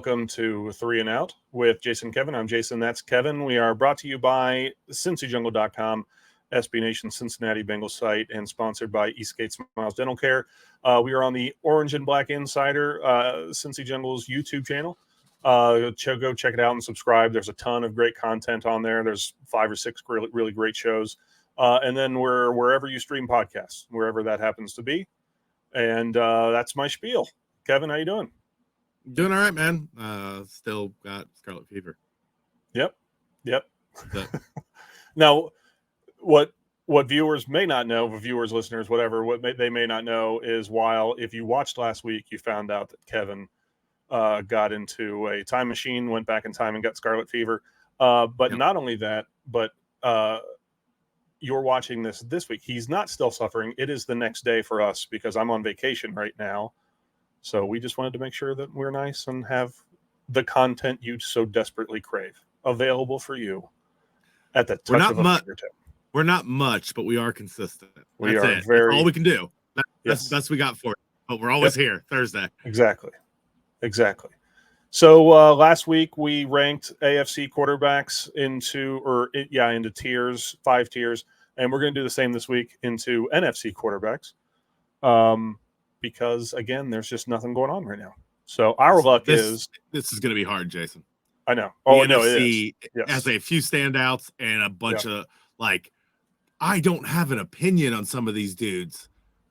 welcome to 3 and Out with Jason and Kevin. I'm Jason, that's Kevin. We are brought to you by CincyJungle.com, SB Nation Cincinnati Bengals site, and sponsored by Eastgate Smiles Dental Care. We are on the Orange and Black Insider, Cincy Jungle's YouTube channel. Go check it out and subscribe. There's a ton of great content on there. There's 5 or 6 really great shows. And then we're wherever you stream podcasts, wherever that happens to be. And that's my spiel. Kevin, how you doing? Doing all right, man. Still got scarlet fever. Yep. Now, what viewers may not know, viewers, listeners, whatever, they may not know is if you watched last week, you found out that Kevin got into a time machine, went back in time and got scarlet fever. But not only that, but you're watching this week. He's not still suffering. It is the next day for us because I'm on vacation right now. So we just wanted to make sure that we're nice and have the content you so desperately crave available for you at the touch of a fingertip. We're not much, but we are consistent. That's all we can do. That's the best we got for it. But we're always here Thursday. Exactly. So last week we ranked AFC quarterbacks into tiers, 5 tiers, and we're going to do the same this week into NFC quarterbacks. Because again, there's just nothing going on right now. So our luck is this is going to be hard, Jason. I know. Oh no, it is. Yes. Has a few standouts and a bunch of I don't have an opinion on some of these dudes.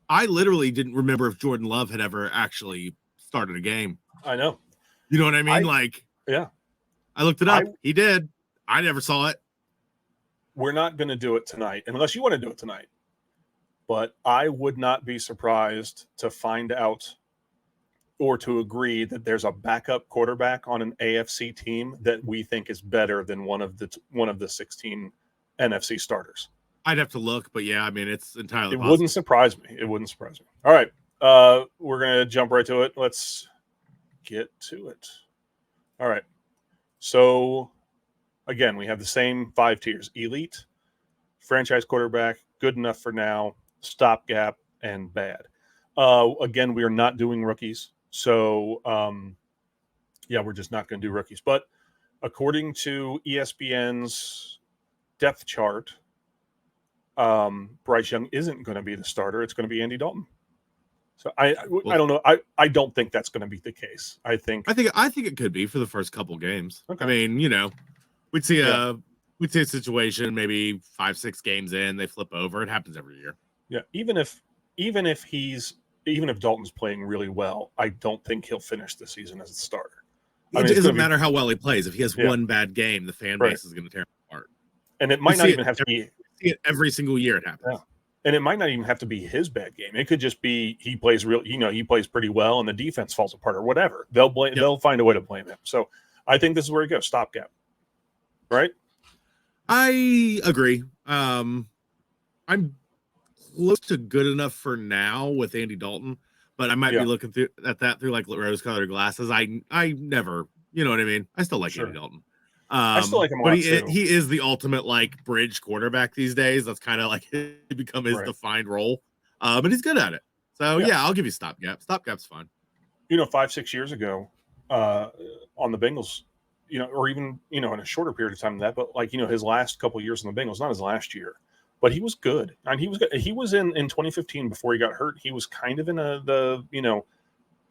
I literally didn't remember if Jordan Love had ever actually started a game. I know. You know what I mean? I looked it up. He did. I never saw it. We're not going to do it tonight unless you want to do it tonight. But I would not be surprised to find out or to agree that there's a backup quarterback on an AFC team that we think is better than one of the 16 NFC starters. I'd have to look, but yeah, I mean, it's entirely possible. It wouldn't surprise me. All right. We're going to jump right to it. Let's get to it. All right. So, again, we have the same 5 tiers: elite, franchise quarterback, good enough for now, stopgap, and bad. Again, we are not doing rookies. So, we're just not going to do rookies. But according to ESPN's depth chart, Bryce Young isn't going to be the starter. It's going to be Andy Dalton. So I don't know. I don't think that's going to be the case. I think it could be for the first couple games. Okay. I mean, we'd see a situation maybe 5-6 games in, they flip over. It happens every year. Yeah, even if Dalton's playing really well, I don't think he'll finish the season as a starter. It doesn't matter how well he plays. If he has one bad game, the fan base is going to tear him apart. And it might not even have to be. See it every single year. It happens. Yeah. And it might not even have to be his bad game. It could just be he plays he plays pretty well, and the defense falls apart or whatever. They'll find a way to blame him. So I think this is where he goes. Stopgap. Right. I agree. I'm close to good enough for now with Andy Dalton, but I might be looking at that through like rose-colored glasses. I never, you know what I mean? I still like Andy Dalton. I still like him a lot, but he is the ultimate bridge quarterback these days. That's kind of become his defined role. But he's good at it. So I'll give you stopgap. Stopgap's fine. 5-6 years ago, on the Bengals, or even in a shorter period of time than that, but his last couple of years on the Bengals, not his last year, but he was good. And he was good. He was in 2015 before he got hurt. He was kind of in the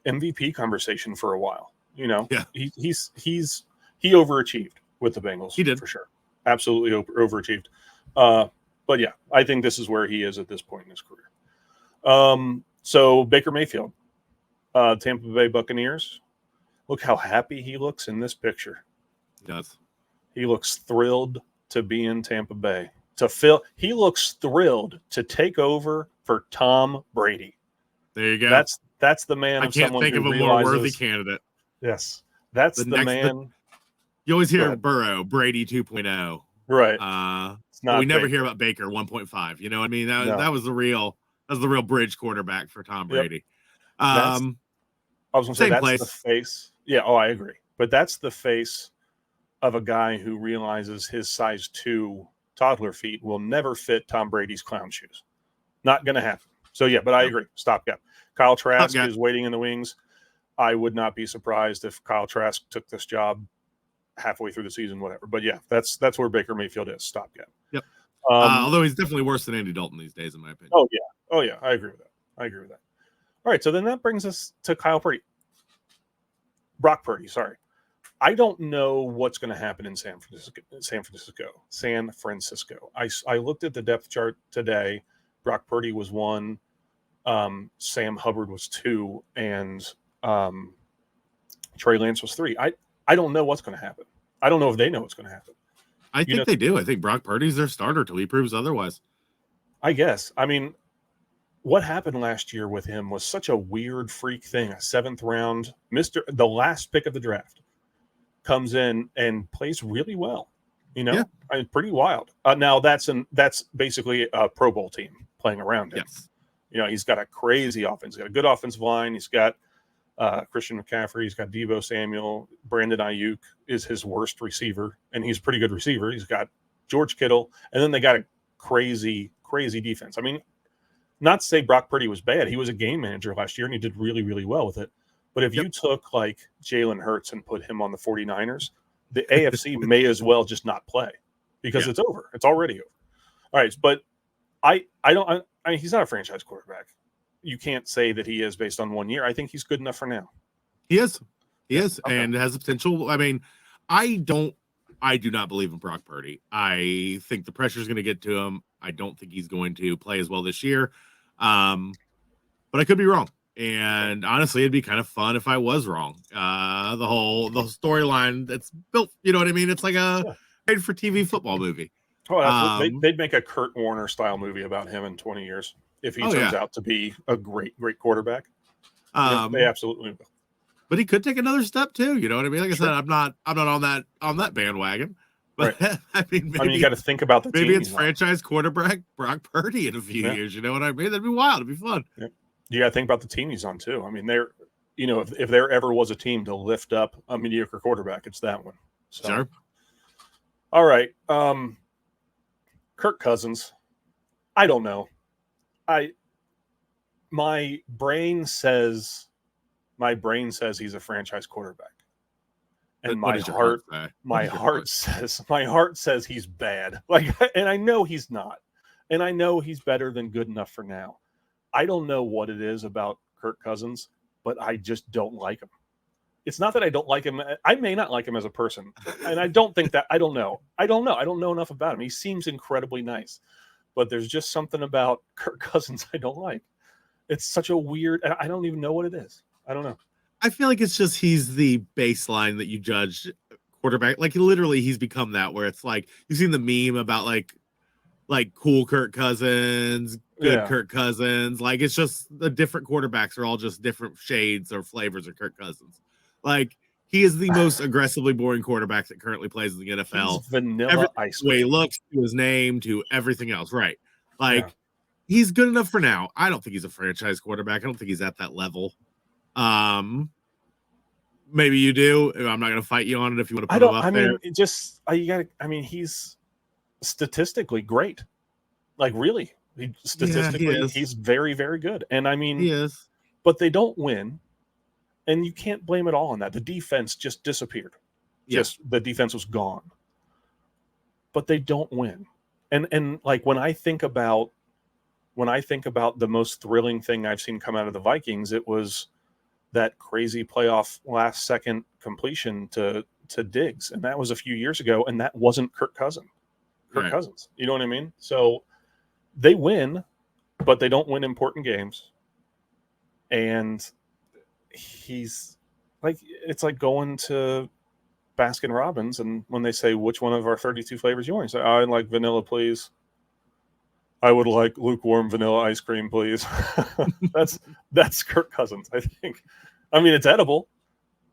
MVP conversation for a while. He overachieved with the Bengals. He did, for sure. Absolutely overachieved. But I think this is where he is at this point in his career. So Baker Mayfield, Tampa Bay Buccaneers. Look how happy he looks in this picture. He does. He looks thrilled to be in Tampa Bay. He looks thrilled to take over for Tom Brady. There you go. That's the man. I can't think of a more worthy candidate. Yes, that's the man. You always hear Burrow, Brady 2.0. Right. We never hear about Baker 1.5. You know what I mean? That was the real bridge quarterback for Tom Brady. I was going to say that's the face. Yeah. Oh, I agree. But that's the face of a guy who realizes his size 2 toddler feet will never fit Tom Brady's clown shoes. Not going to happen. So, but I agree. Stopgap. Kyle Trask is waiting in the wings. I would not be surprised if Kyle Trask took this job halfway through the season, whatever. But yeah, that's where Baker Mayfield is. Stopgap. Yep. Although he's definitely worse than Andy Dalton these days, in my opinion. Oh yeah, I agree with that. All right, so then that brings us to Brock Purdy. Sorry, I don't know what's going to happen in San Francisco. I looked at the depth chart today. Brock Purdy was 1, Sam Hubbard was 2, and Trey Lance was 3. I don't know what's going to happen. I don't know if they know what's going to happen. I think they do. I think Brock Purdy's their starter till he proves otherwise. I guess. I mean, what happened last year with him was such a weird freak thing. A 7th round, the last pick of the draft, comes in and plays really well. I mean, pretty wild. Now that's basically a Pro Bowl team playing around him. Yes. He's got a crazy offense. He's got a good offensive line. He's got Christian McCaffrey. He's got Deebo Samuel. Brandon Ayuk is his worst receiver, and he's a pretty good receiver. He's got George Kittle, and then they got a crazy, crazy defense. I mean, not to say Brock Purdy was bad. He was a game manager last year, and he did really, really well with it. But if you took like Jalen Hurts and put him on the 49ers, the AFC may as well just not play because it's over. It's already over. All right, but I mean, he's not a franchise quarterback. You can't say that he is based on 1 year. I think he's good enough for now. He is, okay. And has the potential. I mean, I do not believe in Brock Purdy. I think the pressure is going to get to him. I don't think he's going to play as well this year. But I could be wrong. And honestly, it'd be kind of fun if I was wrong. The whole storyline that's built, you know what I mean? It's like a made for TV football movie. Oh, they'd make a Kurt Warner style movie about him in 20 years if he turns out to be a great, great quarterback. They absolutely will. But he could take another step too. You know what I mean? Like I said, I'm not on that bandwagon. But right. I mean, you got to think about the team. Maybe it's franchise quarterback Brock Purdy in a few years. You know what I mean? That'd be wild. It'd be fun. Yeah. You got to think about the team he's on too. I mean, if there ever was a team to lift up a mediocre quarterback, it's that one. So, sure. All right. Kirk Cousins. I don't know. My brain says he's a franchise quarterback. And my heart says he's bad. And I know he's not. And I know he's better than good enough for now. I don't know what it is about Kirk Cousins, but I just don't like him. It's not that I don't like him. I may not like him as a person. And I don't think that. I don't know. I don't know enough about him. He seems incredibly nice. But there's just something about Kirk Cousins I don't like. It's such a weird. I don't even know what it is. I don't know. I feel like it's just he's the baseline that you judge quarterback. Like literally, he's become that where it's like you've seen the meme about like cool Kirk Cousins, good Kirk Cousins. Like it's just the different quarterbacks are all just different shades or flavors of Kirk Cousins. Like he is the most aggressively boring quarterback that currently plays in the NFL. He's vanilla ice cream. The way he looks, to his name, to everything else. Right. Like he's good enough for now. I don't think he's a franchise quarterback. I don't think he's at that level. Maybe you do. I'm not going to fight you on it if you want to put him up there. He's statistically great. Like really, he's very, very good. And I mean, he is. But they don't win, and you can't blame it all on that. The defense just disappeared. Just the defense was gone. But they don't win. And like when I think about the most thrilling thing I've seen come out of the Vikings, it was that crazy playoff last second completion to Diggs. And that was a few years ago. And that wasn't Kirk Cousins. You know what I mean? So they win, but they don't win important games. And he's like, it's like going to Baskin Robbins. And when they say, which one of our 32 flavors you want? You say, I like vanilla, please. I would like lukewarm vanilla ice cream, please. That's Kirk Cousins, I think. I mean, it's edible.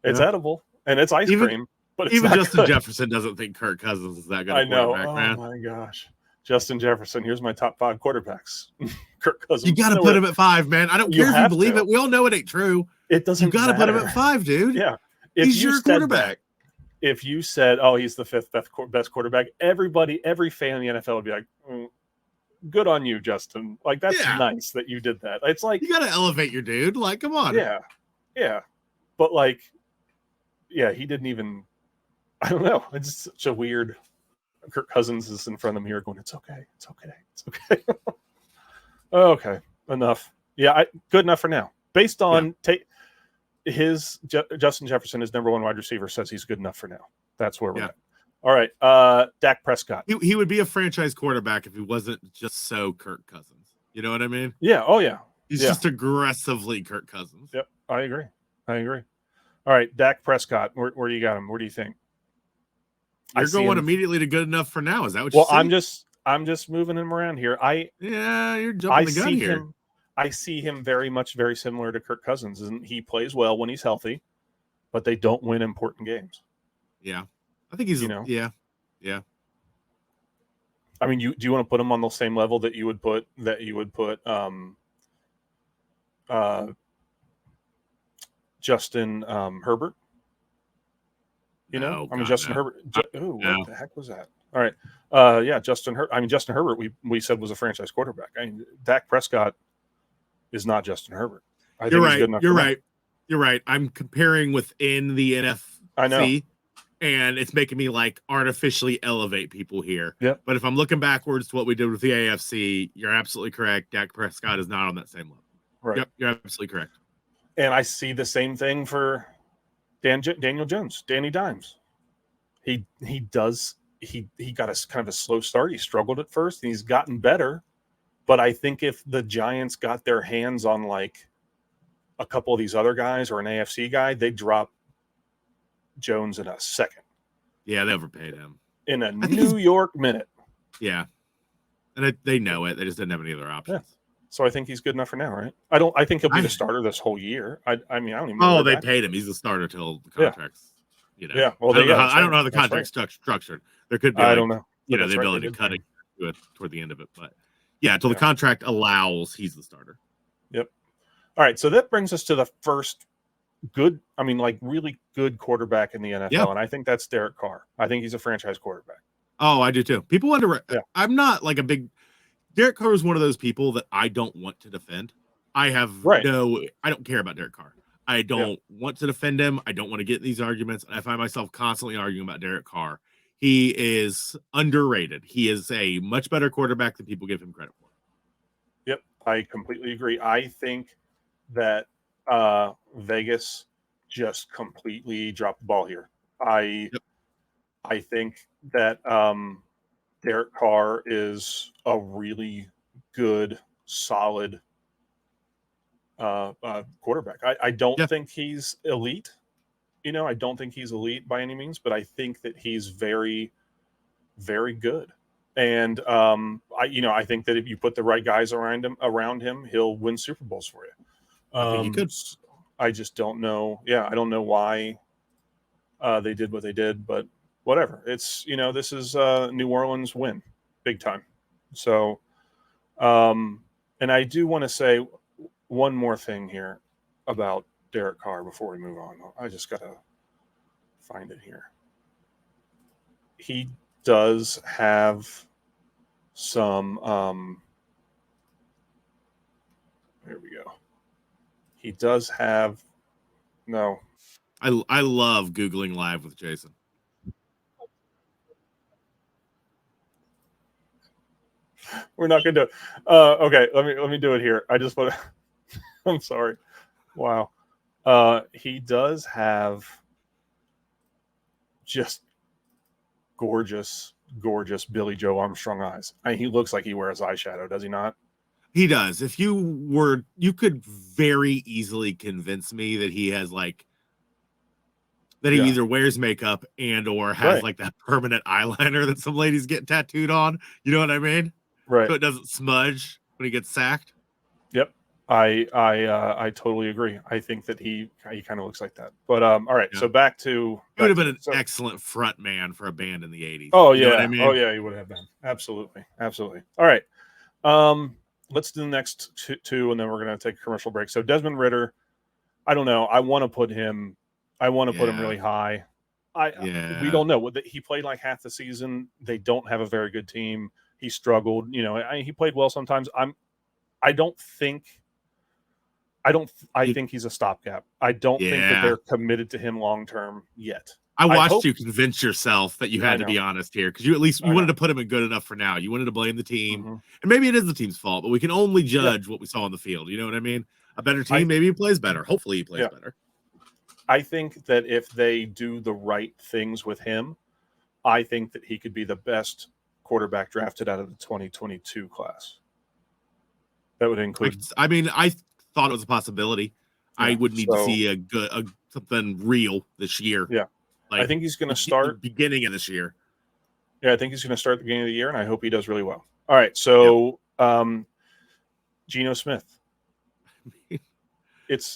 It's edible. And it's ice cream. But it's even Justin good. Jefferson doesn't think Kirk Cousins is that good. I know. Oh my gosh. Justin Jefferson. Here's my top 5 quarterbacks. Kirk Cousins. You got to put him at 5, man. I don't care if you believe it. We all know it ain't true. It doesn't. You got to put him at 5, dude. Yeah. He's your quarterback. If you said, "Oh, he's the 5th best quarterback," every fan in the NFL would be like, "Good on you, Justin." Like that's nice that you did that. It's like you got to elevate your dude. Like, come on. Yeah. But like, yeah, he didn't even. I don't know. It's such a weird. Kirk Cousins is in front of the mirror going, "It's okay, it's okay, it's okay." Okay, enough. Yeah, good enough for now. Based on Justin Jefferson, his number one wide receiver, says he's good enough for now. That's where we're at. All right, Dak Prescott. He would be a franchise quarterback if he wasn't just so Kirk Cousins. You know what I mean? Yeah. Oh yeah. He's just aggressively Kirk Cousins. Yep. I agree. All right, Dak Prescott. Where do you got him? Where do you think? You're going immediately to good enough for now. Is that what you're saying? Well, I'm just moving him around here. You're jumping the gun here. I see him very similar to Kirk Cousins, and he plays well when he's healthy, but they don't win important games. Yeah, I think he's yeah. I mean, do you want to put him on the same level that you would put Justin Herbert? Justin Herbert. What the heck was that? All right. Justin Herbert, we said was a franchise quarterback. I mean, Dak Prescott is not Justin Herbert. You're right. I'm comparing within the NFC. I know. And it's making me like artificially elevate people here. Yep. But if I'm looking backwards to what we did with the AFC, you're absolutely correct. Dak Prescott is not on that same level. Right. Yep, you're absolutely correct. And I see the same thing for Daniel Jones, Danny Dimes. He got a kind of a slow start. He struggled at first, and he's gotten better. But I think if the Giants got their hands on like a couple of these other guys or an AFC guy, they'd drop Jones in a second. Yeah, they overpaid him in a New York minute. Yeah, and they know it. They just didn't have any other options. Yeah. So I think he's good enough for now, right? I think he'll be the starter this whole year. I don't even. Oh, they paid him. He's the starter till the contract's. You know. Yeah. Well, I don't know how the contract's structured. There could be. I don't know. The ability to cut it toward the end of it, but yeah, until the contract allows, he's the starter. Yep. All right. So that brings us to the first really good quarterback in the NFL, and I think that's Derek Carr. I think he's a franchise quarterback. Oh, I do too. People wonder. Yeah. I'm not like a big. Derek Carr is one of those people that I don't want to defend. I don't care about Derek Carr. I don't want to defend him. I don't want to get in these arguments. I find myself constantly arguing about Derek Carr. He is underrated. He is a much better quarterback than people give him credit for. Yep, I completely agree. I think that Vegas just completely dropped the ball here. I think that Derek Carr is a really good, solid quarterback. I don't think he's elite. I don't think he's elite by any means, but I think that he's very, very good. And I think that if you put the right guys around him, he'll win Super Bowls for you. I think he could. I just don't know. Yeah, I don't know why they did what they did, but whatever. It's this is New Orleans win, big time. So, and I do want to say one more thing here about Derek Carr before we move on. I just gotta find it here. He does have some. Here we go. He does have. No. I love Googling live with Jason. We're not going to do it. Okay, let me do it here. I just want to. I'm sorry. Wow. He does have just gorgeous Billy Joe Armstrong eyes. He looks like he wears eyeshadow, does he not? He does. If you could very easily convince me that he has that he either wears makeup and or has like that permanent eyeliner that some ladies get tattooed on. You know what I mean? Right. So it doesn't smudge when he gets sacked. Yep. I totally agree. I think that he kind of looks like that. But all right, so back to he would have been an excellent front man for a band in the 80s. Oh yeah. You know what I mean? Oh yeah, he would have been. Absolutely. All right. Let's do the next two and then we're gonna take a commercial break. So Desmond Ridder, I don't know. I want to put him really high. We don't know. He played like half the season. They don't have a very good team. He struggled. He played well sometimes. I don't think I think he's a stopgap. I don't think that Yeah. they're committed to him long term yet. I watched hope- you convince yourself that you I had to know. be honest here because you wanted to put him in good enough for now. You wanted to blame the team, Mhm. and maybe it is the team's fault, but we can only judge what we saw on the field. You know what I mean? A better team, maybe he plays better. Hopefully, he plays better. I think that if they do the right things with him, I think that he could be the best quarterback drafted out of the 2022 class. That would include. I mean, I thought it was a possibility. Yeah, I would need to see something real this year. Yeah, like I think he's going to start the beginning of this year. Yeah, I think he's going to start at the beginning of the year, and I hope he does really well. All right, so Geno Smith.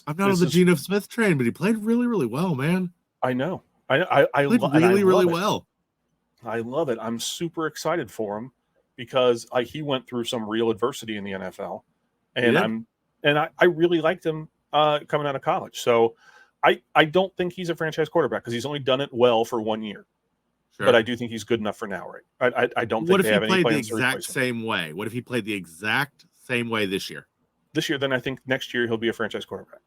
I'm not on the Geno Smith train, but he played really, really well, man. I know. I played really well. I love it. I'm super excited for him because he went through some real adversity in the NFL, and I really liked him coming out of college. So I don't think he's a franchise quarterback because he's only done it well for 1 year. Sure. But I do think he's good enough for now, right? I don't think they have any plans to replace him. What if he played the exact same way? What if he played the exact same way this year? This year, then I think next year he'll be a franchise quarterback.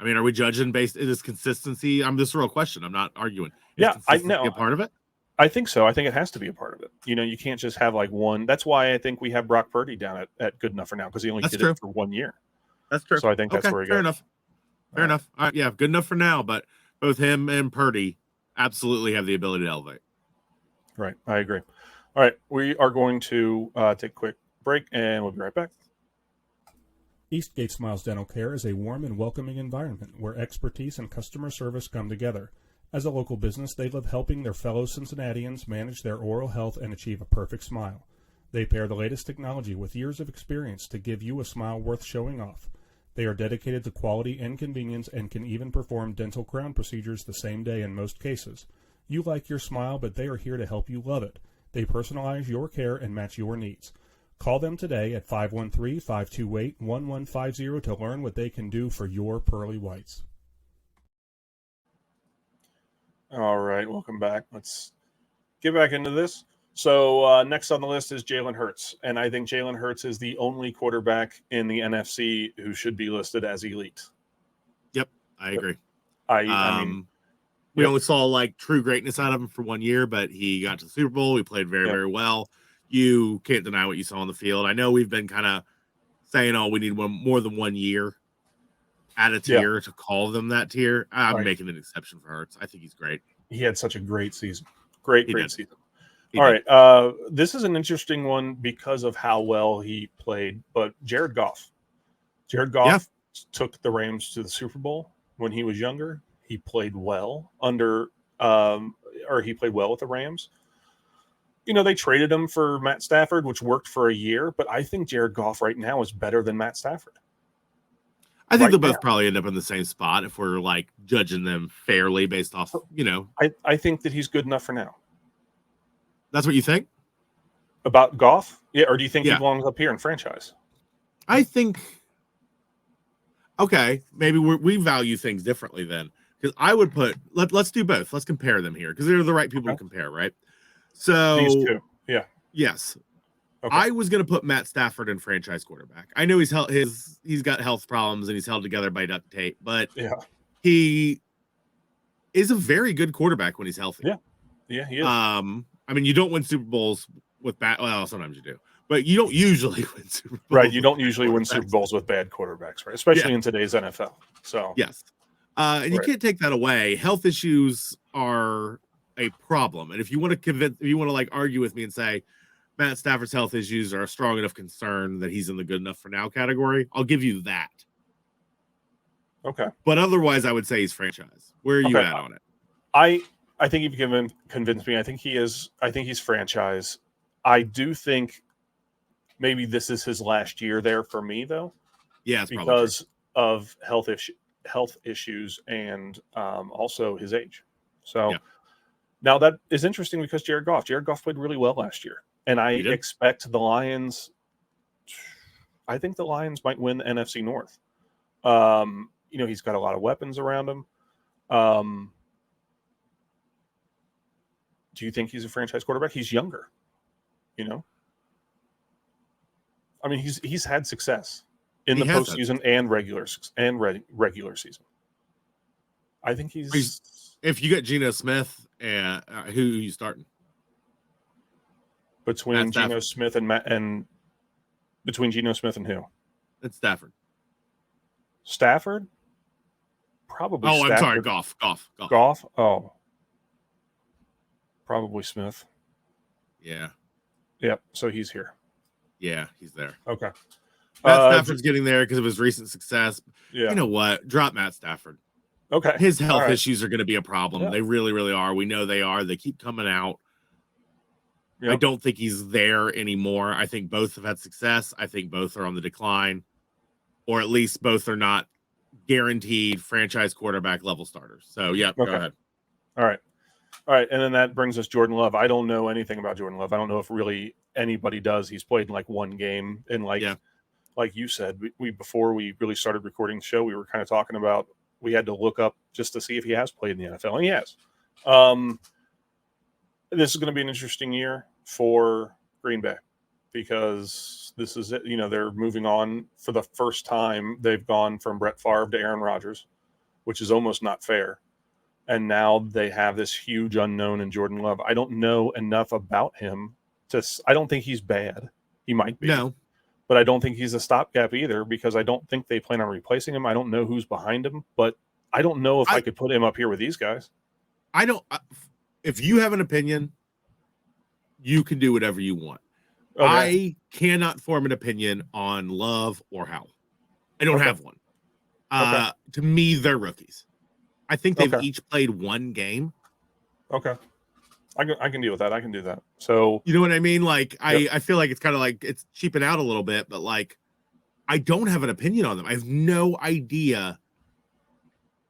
I mean, are we judging based on this consistency? This is a real question. I'm not arguing. I know. A part of it? I think so. I think it has to be a part of it. You can't just have like one. That's why I think we have Brock Purdy down at good enough for now because he only did it for 1 year. That's true. So I think that's where he goes. Fair enough. All right, yeah, good enough for now. But both him and Purdy absolutely have the ability to elevate. Right. I agree. All right. We are going to take a quick break and we'll be right back. Eastgate Smiles Dental Care is a warm and welcoming environment where expertise and customer service come together. As a local business, they love helping their fellow Cincinnatians manage their oral health and achieve a perfect smile. They pair the latest technology with years of experience to give you a smile worth showing off. They are dedicated to quality and convenience and can even perform dental crown procedures the same day in most cases. You like your smile, but they are here to help you love it. They personalize your care and match your needs. Call them today at 513-528-1150 to learn what they can do for your pearly whites. All right, welcome back. Let's get back into this. So next on the list is Jalen Hurts, and I think Jalen Hurts is the only quarterback in the NFC who should be listed as elite. Yep, I agree. I mean, we only saw like true greatness out of him for 1 year, but he got to the Super Bowl. He played very, very well. You can't deny what you saw on the field. I know we've been kind of saying, "Oh, we need more than 1 year at a tier to call them that tier." I'm making an exception for Hurts. I think he's great. He had such a great season. Great season. He All did. right. This is an interesting one because of how well he played, but Jared Goff. Jared Goff took the Rams to the Super Bowl when he was younger. He played well he played well with the Rams. They traded him for Matt Stafford, which worked for a year, but I think Jared Goff right now is better than Matt Stafford. I think they'll both probably end up in the same spot if we're like judging them fairly based off, I think that he's good enough for now. That's what you think? About Goff? Yeah, or do you think he belongs up here in franchise? I think, okay, maybe we value things differently then. Because I would put, let's do both. Let's compare them here because they're the right people to compare, right? So these two, yes. Okay. I was going to put Matt Stafford in franchise quarterback. I know he's got health problems and he's held together by duct tape, but he is a very good quarterback when he's healthy. Yeah, he is. I mean, you don't win Super Bowls with bad. Well, sometimes you do, but you don't usually win Super Bowls. Right, you don't usually win Super Bowls with bad quarterbacks, right? Especially in today's NFL. So yes, and you can't take that away. Health issues are a problem, and if you want to argue with me and say Matt Stafford's health issues are a strong enough concern that he's in the good enough for now category, I'll give you that. Okay, but otherwise, I would say he's franchise. Where are you at on it? I think you've convinced me. I think he is. I think he's franchise. I do think maybe this is his last year there for me, though. Yeah, it's because of health issues and also his age. So now that is interesting because Jared Goff played really well last year, and I expect the Lions. I think the Lions might win the NFC North. He's got a lot of weapons around him. Do you think he's a franchise quarterback? He's younger, I mean, he's had success in the postseason and regular season. I think he's. If you get Geno Smith, and who are you starting? Between Geno Smith and between Geno Smith and who? It's Stafford. Stafford? Probably. Oh, Stafford. I'm sorry. Goff. Oh, probably Smith. Yeah. Yep. So he's here. Yeah, he's there. Okay. Matt Stafford's getting there because of his recent success. Yeah. You know what? Drop Matt Stafford. Okay. His health issues are going to be a problem. Yeah. They really, really are. We know they are. They keep coming out. Yep. I don't think he's there anymore. I think both have had success. I think both are on the decline, or at least both are not guaranteed franchise quarterback level starters. So, yeah, Okay. Go ahead. All right. And then that brings us Jordan Love. I don't know anything about Jordan Love. I don't know if really anybody does. He's played in like one game. And like you said, we before we really started recording the show, we were kind of talking about we had to look up just to see if he has played in the NFL. And he has. This is going to be an interesting year for Green Bay because this is it. You know, they're moving on for the first time. They've gone from Brett Favre to Aaron Rodgers, which is almost not fair. And now they have this huge unknown in Jordan Love. I don't know enough about him I don't think he's bad. He might be. No. But I don't think he's a stopgap either because I don't think they plan on replacing him. I don't know who's behind him, but I don't know if I could put him up here with these guys. If you have an opinion, you can do whatever you want. Okay. I cannot form an opinion on Love or Howell. I don't have one. To me, they're rookies. I think they've each played one game. Okay. I can deal with that. I can do that. So you know what I mean? Like I feel like it's kind of like it's cheaping out a little bit, but like I don't have an opinion on them. I have no idea.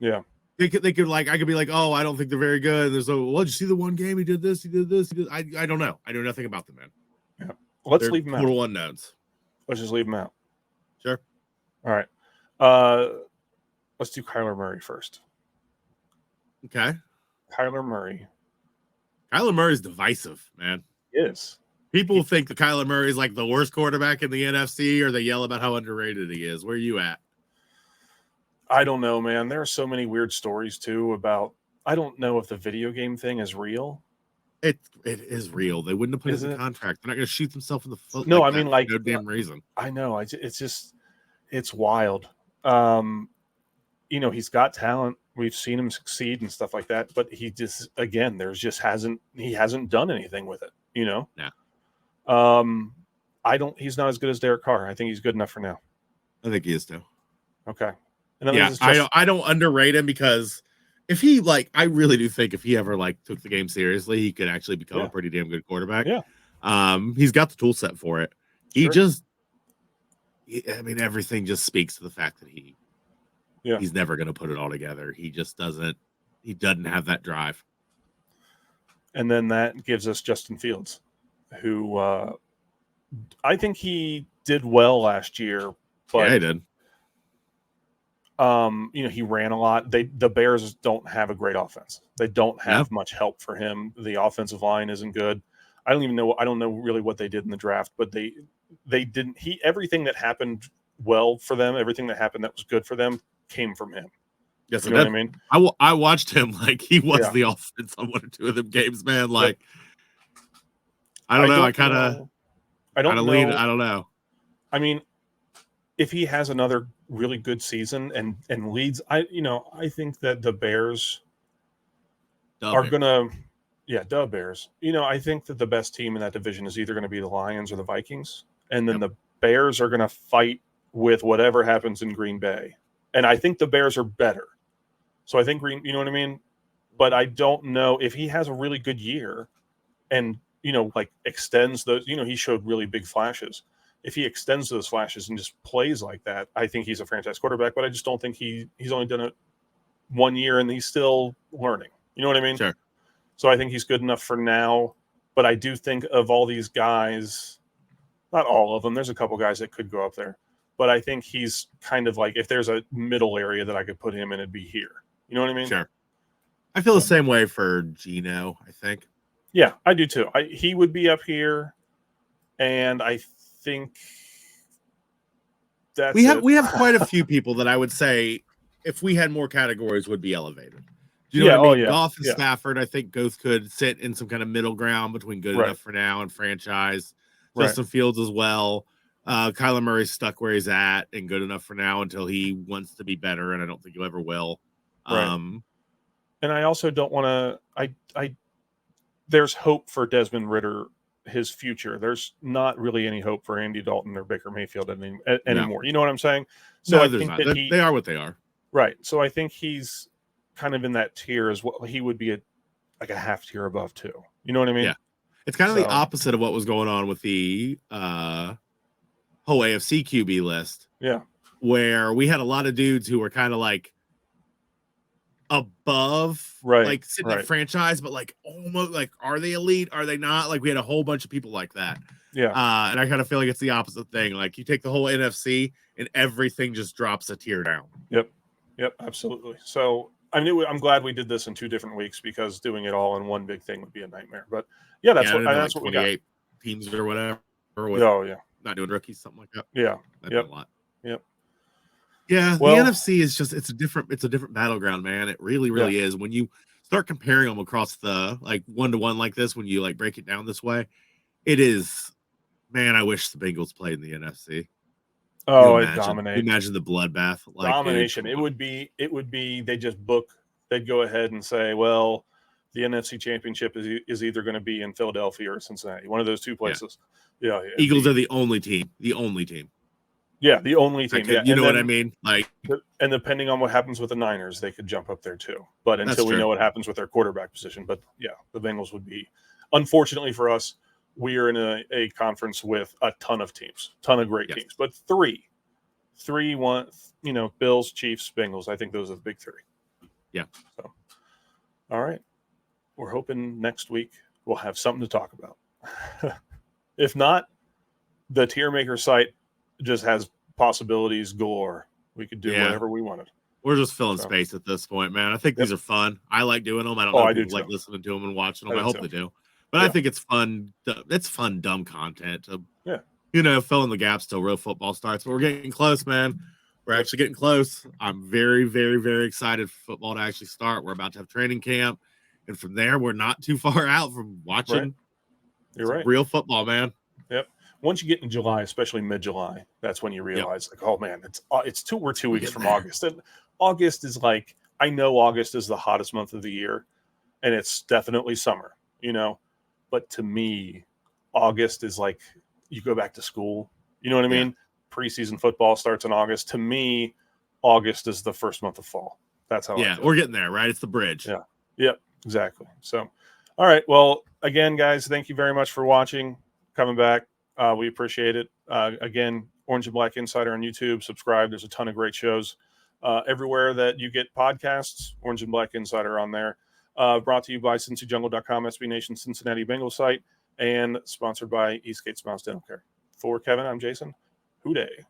Yeah. They could like I could be like, oh, I don't think they're very good. And there's did you see the one game he did this, he did this, he did. I don't know. I know nothing about them, man. Yeah. Let's leave them out. Total unknowns. Let's just leave them out. Sure. All right. Let's do Kyler Murray first. Okay. Kyler Murray. Kyler Murray's divisive, man. He is. People think that Kyler Murray is like the worst quarterback in the NFC, or they yell about how underrated he is. Where are you at? I don't know, man. There are so many weird stories too about. I don't know if the video game thing is real. It is real. They wouldn't have put it in the contract. They're not going to shoot themselves in the foot. No, like I mean, like no damn reason. I know. It's wild. You know, he's got talent. We've seen him succeed and stuff like that, but he just he hasn't done anything with it, you know? Yeah. He's not as good as Derek Carr. I think he's good enough for now. I think he is too. Okay. Yeah, I don't underrate him because if he I really do think if he ever took the game seriously, he could actually become a pretty damn good quarterback. Yeah. He's got the tool set for it. Everything just speaks to the fact that he's never going to put it all together. He just doesn't have that drive. And then that gives us Justin Fields, who I think he did well last year. But, yeah, he did. You know, he ran a lot. The Bears don't have a great offense. They don't have much help for him. The offensive line isn't good. I don't know really what they did in the draft, but they didn't. Everything that happened well for them, everything that happened that was good for them, came from him. Yes, you know what I mean? I watched him like he was the offense on one or two of them games, man. Like, I don't know. I kind of lean. I don't know. I mean, if he has another really good season and leads, I think that the Bears are gonna, Bears. You know, I think that the best team in that division is either going to be the Lions or the Vikings, and then the Bears are going to fight with whatever happens in Green Bay. And I think the Bears are better. So I think you know what I mean? But I don't know if he has a really good year and, extends those, he showed really big flashes. If he extends those flashes and just plays like that, I think he's a franchise quarterback, but I just don't think he's only done it 1 year and he's still learning. You know what I mean? Sure. So I think he's good enough for now, but I do think of all these guys, not all of them, there's a couple guys that could go up there. But I think he's kind of like, if there's a middle area that I could put him in, it'd be here. You know what I mean? Sure. I feel the same way for Geno, I think. Yeah, I do too. He would be up here. And I think we have quite a few people that I would say, if we had more categories, would be elevated. Do you know what I mean? Goff and Stafford, I think both could sit in some kind of middle ground between good enough for now and franchise. Justin Fields as well. Kyler Murray's stuck where he's at and good enough for now until he wants to be better, and I don't think he'll ever will. And I also don't want to. There's hope for Desmond Ridder, his future. There's not really any hope for Andy Dalton or Baker Mayfield anymore. No. You know what I'm saying? So I think that they are what they are. Right. So I think he's kind of in that tier as well. He would be like a half tier above too. You know what I mean? Yeah. It's kind of the opposite of what was going on with the whole AFC QB list. Yeah. Where we had a lot of dudes who were kind of like above, like sitting at franchise, but like almost like, are they elite? Are they not? Like we had a whole bunch of people like that. Yeah. And I kind of feel like it's the opposite thing. Like you take the whole NFC and everything just drops a tier down. Yep. Absolutely. So I'm glad we did this in 2 different weeks, because doing it all in one big thing would be a nightmare. But that's what we got. Teams or whatever. Not doing rookies, something like that. Yeah. That's a lot. Yep. Yeah, well, the NFC is just it's a different battleground, man. It really is. When you start comparing them across the like 1-to-1 like this, when you like break it down this way, it is, man, I wish the Bengals played in the NFC. Oh, it dominates. Imagine the bloodbath. Like, domination. Dude, it would be they'd go ahead and say, well, the NFC Championship is either going to be in Philadelphia or Cincinnati, one of those 2 places. Yeah. Eagles are the only team. Yeah, the only team. You know what I mean? Like, and depending on what happens with the Niners, they could jump up there too. But until we know what happens with their quarterback position, but yeah, the Bengals would be. Unfortunately for us, we are in a conference with a ton of teams, ton of great teams, but three, Bills, Chiefs, Bengals. I think those are the big 3. Yeah. So, all right, we're hoping next week we'll have something to talk about. If not, the Tier Maker site just has possibilities galore. We could do whatever we wanted. We're just filling space at this point, man. I think these are fun. I like doing them. I don't know if people like listening to them and watching them. I hope they do. But I think it's fun. It's fun, dumb content to, fill in the gaps till real football starts. But we're getting close, man. We're actually getting close. I'm very, very, very excited for football to actually start. We're about to have training camp. And from there, we're not too far out from watching real football, man. Yep. Once you get in July, especially mid-July, that's when you realize, like, oh man, we're 2 weeks from August, and August is like, I know August is the hottest month of the year, and it's definitely summer, but to me, August is like you go back to school. You know what I mean? Preseason football starts in August. To me, August is the first month of fall. That's how. We're getting there, right? It's the bridge. Yeah. Yep. Exactly. So, all right. Well, again, guys, thank you very much for watching, coming back. We appreciate it. Again, Orange and Black Insider on YouTube. Subscribe. There's a ton of great shows everywhere that you get podcasts. Orange and Black Insider on there. Brought to you by CincyJungle.com, SB Nation Cincinnati Bengals site, and sponsored by Eastgate Smiles Dental Care. For Kevin, I'm Jason. Hooday.